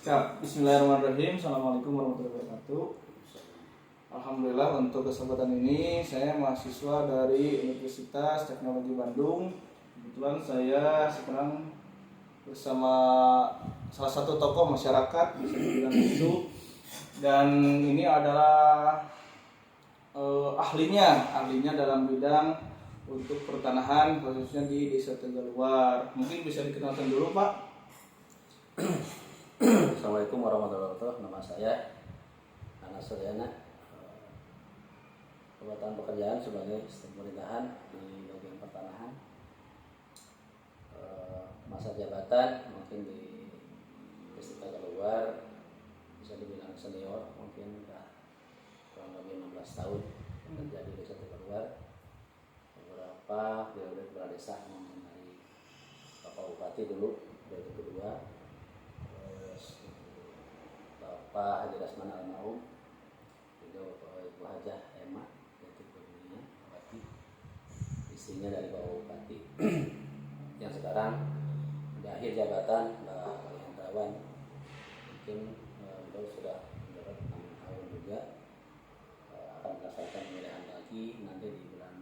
Siap. Bismillahirrahmanirrahim. Assalamualaikum warahmatullahi wabarakatuh. Alhamdulillah untuk kesempatan ini saya mahasiswa dari Universitas Teknologi Bandung. Kebetulan saya sekarang bersama salah satu tokoh masyarakat bisa dibilang itu, dan ini adalah ahlinya dalam bidang untuk pertanahan khususnya di Desa Tegaluar. Mungkin bisa dikenalkan dulu, Pak. Assalamualaikum warahmatullahi wabarakatuh. Nama saya Anas Suryana. Kebetulan pekerjaan sebagai staf pemerintahan di bagian pertanahan. Masa jabatan mungkin di Desa Tegaluar bisa dibilang senior, mungkin kurang lebih 16 tahun kerja di Desa Tegaluar. Beberapa periode kepala desa dari Bapak Bupati dulu, periode kedua. Bapak Haji Rasman almarhum, juga Bapak Ibu Hajah Emma, yaitu ibunya Bupati, istrinya dari Bapak Bupati. Yang sekarang di akhir jabatan Mbak Hendrawan, mungkin beliau sudah menjabat 6 tahun juga, akan melaksanakan pemilihan lagi nanti di bulan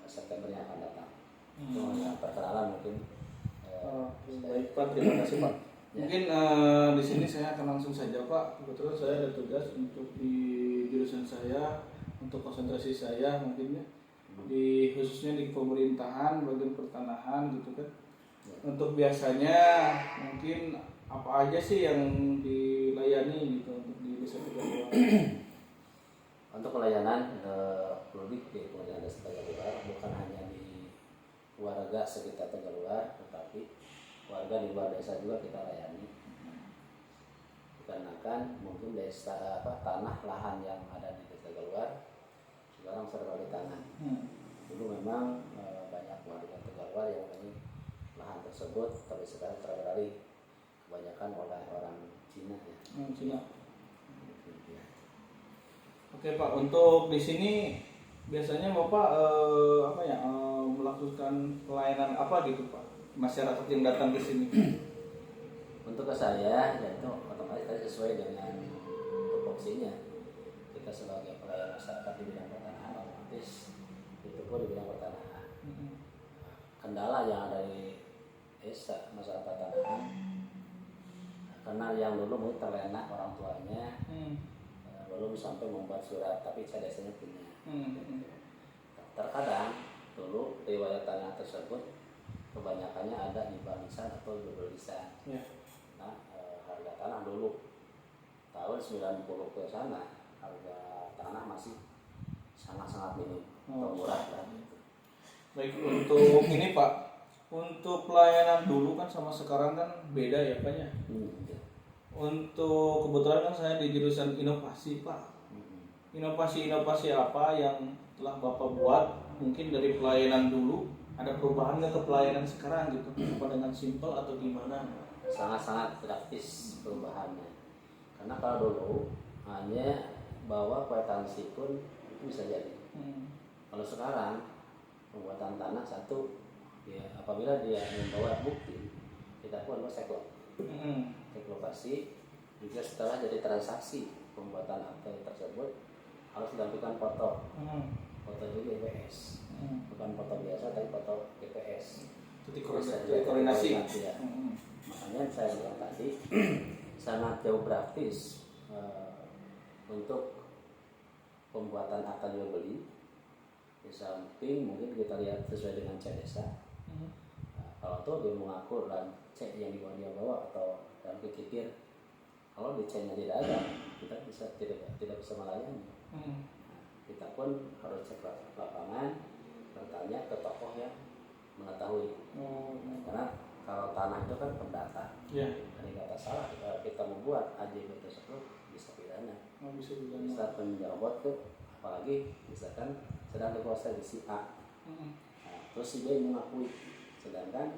September yang akan datang. Itu hanya perkenalan mungkin. Baik Pak, terima kasih Pak. Mungkin di sini saya akan langsung saja Pak. Kebetulan saya ada tugas untuk di jurusan saya, untuk konsentrasi saya mungkin ya, di khususnya di pemerintahan bagian pertanahan gitu kan. Untuk biasanya mungkin apa aja sih yang dilayani gitu untuk di Desa Tegaluar? Untuk pelayanan publik di pelayanan Desa Tegaluar bukan hanya di warga sekitar Tegaluar, tetapi warga di luar desa juga kita layani. Dikarenakan mungkin desa tanah lahan yang ada di Desa Tegaluar sekarang serba di tanah. Dulu memang banyak warga Tegaluar yang memiliki lahan tersebut, tapi sekarang teralih kebanyakan oleh orang Cina ya. Cina. Oke Pak, untuk di sini biasanya Bapak melakukan pelayanan apa gitu Pak masyarakat yang datang ke sini? Untuk ke saya yaitu otomatis tadi sesuai dengan tupoksinya. Kita sebagai pelayan masyarakat di bidang pertanahan otomatis itu pun di bidang pertanahan. Kendala yang ada di desa masalah pertanahan, karena yang dulu mungkin terlena orang tuanya, belum sampai membuat surat, tapi saya desanya punya. Terkadang dulu riwayat tanah tersebut kebanyakannya ada di barisan atau judul lisan. Nah, harga tanah dulu tahun 90 ke sana harga tanah masih sangat-sangat minim atau murah lah. Baik, untuk ini Pak, untuk pelayanan dulu kan sama sekarang kan beda ya Pak ya. Untuk kebetulan kan saya di jurusan inovasi Pak. Inovasi apa yang telah Bapak buat mungkin dari pelayanan dulu? Ada perubahan nggak ke pelayanan sekarang gitu? Apa dengan simple atau gimana? Sangat-sangat praktis perubahannya. Karena kalau dulu hanya bawa kwitansi pun itu bisa jadi. Kalau sekarang pembuatan tanah satu, ya apabila dia membawa bukti, kita pun harus cek lokasi. Juga setelah jadi transaksi pembuatan akte tersebut harus dilakukan foto. Foto juga GPS. Bukan foto biasa tapi foto GPS. Itu koordinasi. Ya. Makanya saya bilang tadi sangat jauh praktis untuk pembuatan akta jual beli. Di samping mungkin kita lihat sesuai dengan cek desa. Kalau tuh dia mengaku dan cek yang dia bawa atau dalam kekikir, kalau di ceknya tidak ada, kita tidak bisa melayani. Kita pun harus cek lapangan, bertanya ke tokoh yang mengetahui. Karena kalau tanah itu kan pendata. Dari kata salah kita membuat AJB tersebut bisa pidana. Bisa penjabot tuh, apalagi misalkan sedang dikuasai di si A. Terus si B mengakui, sedangkan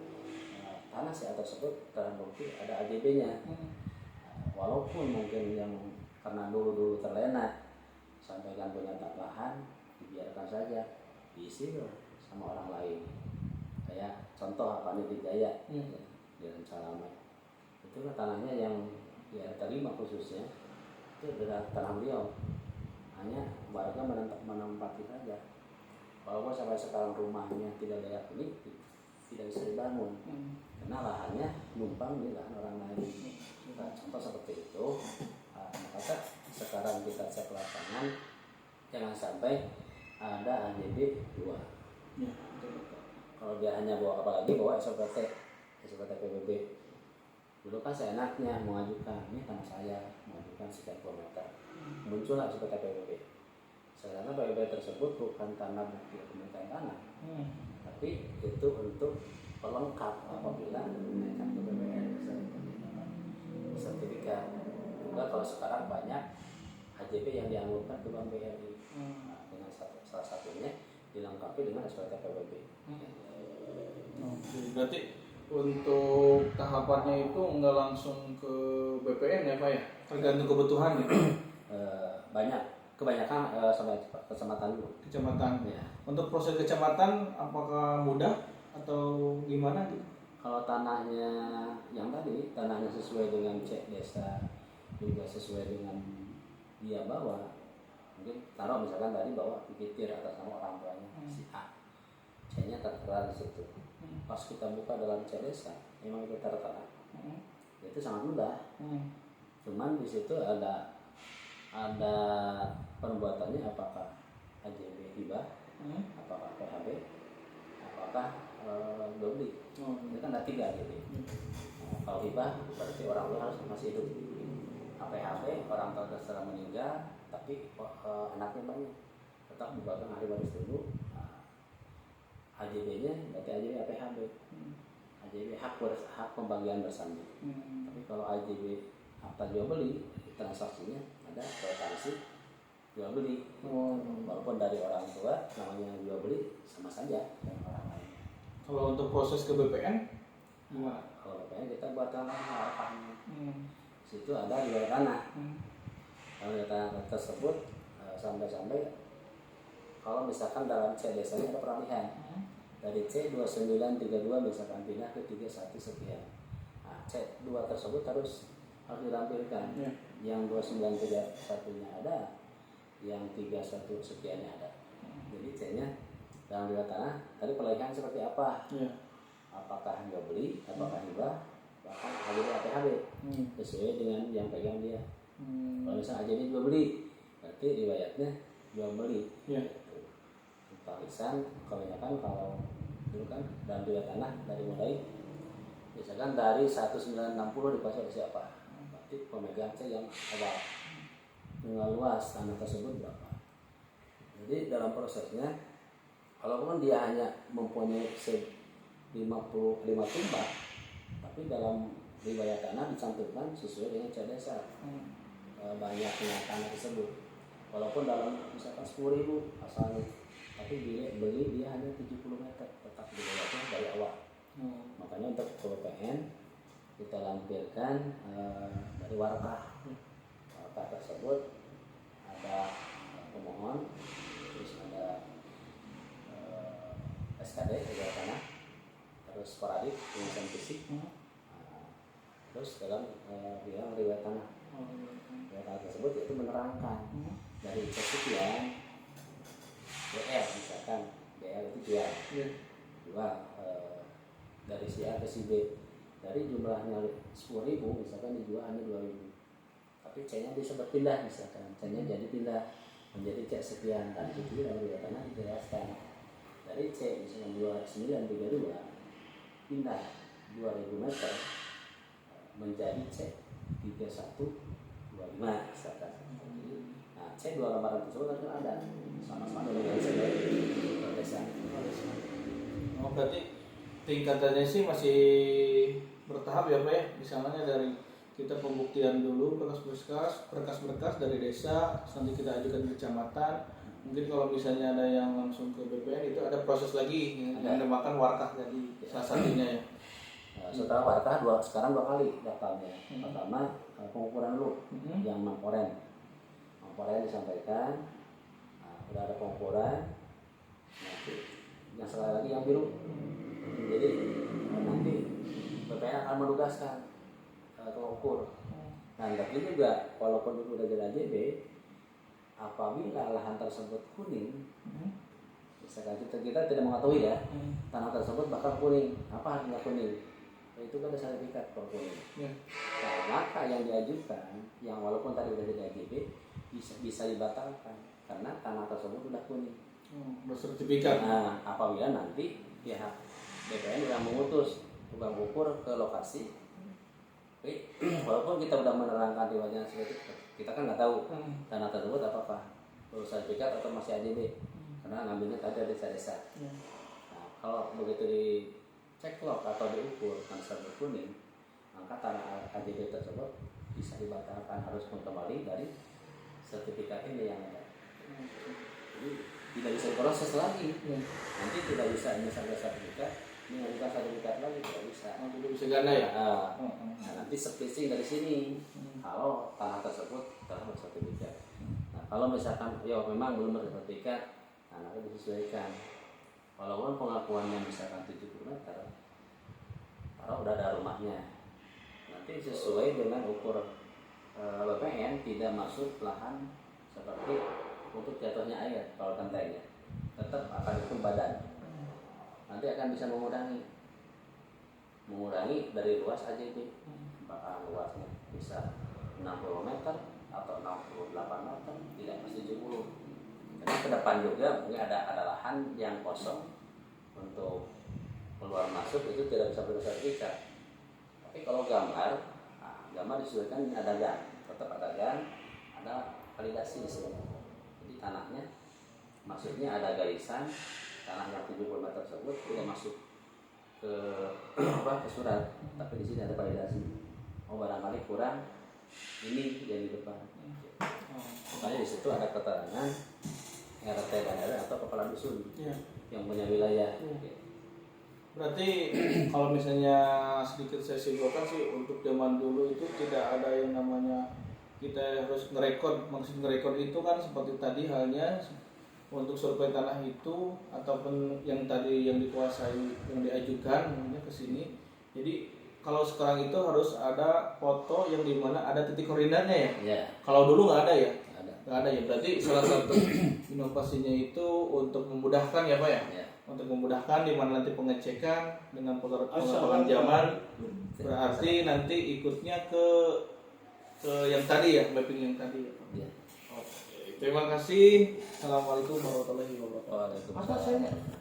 tanah si A tersebut terbukti ada AJB-nya. Walaupun mungkin yang karena dulu terlena sampaikan punya lahan, dibiarkan saja diisi sama orang lain. Kayak contoh Apani di Jaya di Salamet itu kan tanahnya yang di RT 5 khususnya itu adalah tanah beliau, hanya warga menempati saja. Walaupun sampai sekarang rumahnya tidak layak huni, tidak bisa dibangun karena lahannya numpang di lahan orang lain. Nah, contoh seperti itu. Maka sekarang kita cek lapangan, jangan sampai ada AJB 2. Ya. Kalau dia hanya bawa, apalagi bawa SOPT PBB. Dulu kan seenaknya mengajukan, ini tanah saya, mengajukan sekian kilometer. Muncullah SOPT PBB. Sedangkan PBB tersebut bukan tanah bukti kepemilikan tanah, tapi itu untuk pelengkap apabila menaikkan ke BPN sertifikat. Juga kalau sekarang banyak HJB yang dianggurkan ke Bank BRI, dengan salah satunya dilengkapi dengan SPT PBB. Berarti untuk tahapannya itu nggak langsung ke BPN ya Pak ya? Tergantung kebutuhan gitu. Kebanyakan sampai kecamatan dulu. Kecamatan. Ya. Untuk proses kecamatan apakah mudah atau gimana gitu? Kalau tanahnya yang tadi, tanahnya sesuai dengan cek desa, juga sesuai dengan dia bawa. Mungkin taruh misalkan tadi bawa pikitir atas nama orang tuanya si A, C-nya tertera di situ. Pas kita buka dalam cek desa, memang itu tertera. Itu sangat mudah. Cuman di situ ada perbuatannya, apakah AJB hibah, apakah PHB, apakah jual beli. Itu kan ada 3 jadi. Kalau hibah berarti orang tua harus masih hidup. PHB orang tua terserah meninggal, tapi anaknya banyak, tetap dibagikan ahli waris dulu. AJB-nya berarti AJB PHB. AJB hak pembagian bersama. Tapi kalau AJB akta jual beli, transaksinya ada kwitansi jual beli. Walaupun dari orang tua namanya jual beli sama saja dengan orang lain. Kalau untuk proses ke BPN gimana? Kalau BPN kita buat harapan. Situ ada riwayat tanah. Kalau riwayat tanah tersebut sampai kalau misalkan dalam C desanya ada peralihan dari C2932 misalkan pindah ke 31 sekian. Nah, C2 tersebut harus ditampilkan. Yang 2931-nya ada, yang 31 sekiannya ada. Jadi C-nya dalam riwayat tanah tadi peralihan seperti apa? Apakah jual beli, apakah hibah, bahkan AJB PHB sesuai dengan yang pegang dia. Kalau misalnya AJB jual beli, berarti riwayatnya jual beli. Warisan kebanyakan kalau dulu kan dalam riwayat tanah dari mulai misalkan dari 1960 dikuasai oleh siapa, berarti pemegang C yang awal dengan luas tanah tersebut berapa. Jadi dalam prosesnya walaupun dia hanya mempunyai 55 tumbak, tapi dalam riwayat tanah dicantumkan sesuai dengan C desa banyaknya tanah tersebut. Walaupun dalam misalkan 10.000 asalnya, tapi bila beli dia hanya 70 meter, tetap riwayatnya dari awal. Makanya untuk BPN kita lampirkan dari warkah tersebut ada pemohon, terus ada SKD riwayat tanah, terus sporadik pengurusan fisik, terus dalam riwayat tanah. Riwayat tanah tersebut itu menerangkan dari sekian BR misalkan, BR itu jual dari si A ke si B, dari jumlahnya 10.000 misalkan dijual hanya 2.000, tapi C-nya bisa berpindah, misalkan C-nya jadi pindah menjadi C sekian. Dan itu dalam riwayat tanah dijelaskan dari C misalnya 2932 pindah 2.000 meter menjadi C 3125 misalkan. Nah, C 2 lembaran tersebut harus ada sama-sama dengan C desa. Oh, berarti tingkatannya sih masih bertahap ya Pak ya. Misalnya dari kita pembuktian dulu berkas-berkas dari desa, nanti kita ajukan ke kecamatan. Mungkin kalau misalnya ada yang langsung ke BPN itu ada proses lagi yang dinamakan warkah jadi salah satunya ya. Setelah warkah sekarang 2 kali daftarnya. Pertama pengukuran dulu yang mangkoren disampaikan. Udah ada pengukuran, nanti yang sekali lagi yang biru. Jadi nanti BPN akan menugaskan pengukur Nah, tapi juga walaupun itu udah jadi AJB, apabila lahan tersebut kuning, misalkan kita tidak mengetahui ya, tanah tersebut bakal kuning. Apa artinya kuning? Itu kan ada sertifikat per kuning. Nah, maka yang diajukan, yang walaupun tadi udah jadi AJB, bisa dibatalkan karena tanah tersebut udah kuning. Bersertifikat. Nah, apabila nanti pihak BPN yang mengutus tukang ukur ke lokasi, walaupun kita udah menerangkan di wajah seperti itu, kita kan nggak tahu tanah tersebut apakah sertifikat atau masih AJB, karena ngambilnya tadi ada desa-desa. Nah, kalau begitu dicek log atau diukur tanah tersebut kuning, maka tanah AJB tersebut bisa dibatalkan, harus kembali dari sertifikat ini yang ada. Jadi tidak bisa diproses lagi. Nanti tidak bisa misalnya sertifikat, ini bukan sertifikat lagi, tidak bisa. Tidak bisa ganda ya? Nah, nanti spacing dari sini. Kalau tanah tersebut telah bersertifikat. Nah, kalau misalkan ya memang belum bersertifikat, nah nanti disesuaikan. Walaupun pengakuannya misalkan 70 meter, kalau udah ada rumahnya, nanti sesuai dengan ukur BPN tidak masuk lahan seperti untuk jatuhnya air. Kalau gentengnya tetap akan itu badan, nanti akan bisa mengurangi dari luas AJB. Bahkan luasnya bisa 60 meter atau 68 meter, tidak mesti 70. Karena ke depan juga mungkin ada lahan yang kosong untuk keluar masuk, itu tidak bisa bersertifikat. Tapi kalau gambar disesuaikan, ada gang, tetap ada gang, ada validasi di sini. Jadi tanahnya maksudnya ada garisan, tanah yang 70 meter tersebut tidak masuk ke ke surat, tapi di sini ada validasi. Barangkali kurang ini yang di depan. Makanya di situ ada keterangan RT dan RW atau kepala dusun yang punya wilayah. Berarti kalau misalnya sedikit saya simpulkan sih, untuk zaman dulu itu tidak ada yang namanya kita harus ngerekod. Maksud ngerekod itu kan seperti tadi halnya untuk survei tanah itu ataupun yang tadi yang dikuasai, yang diajukan namanya ke sini. Jadi kalau sekarang itu harus ada foto yang dimana ada titik koordinatnya ya. Kalau dulu nggak ada ya. Nggak ada ya. Berarti salah satu inovasinya itu untuk memudahkan ya Pak ya. Untuk memudahkan di mana nanti pengecekan dengan pengembangan zaman, berarti nanti ikutnya ke yang tadi ya, mapping yang tadi ya. Oke, terima kasih. Assalamualaikum warahmatullahi wabarakatuh. Waalaikumsalam.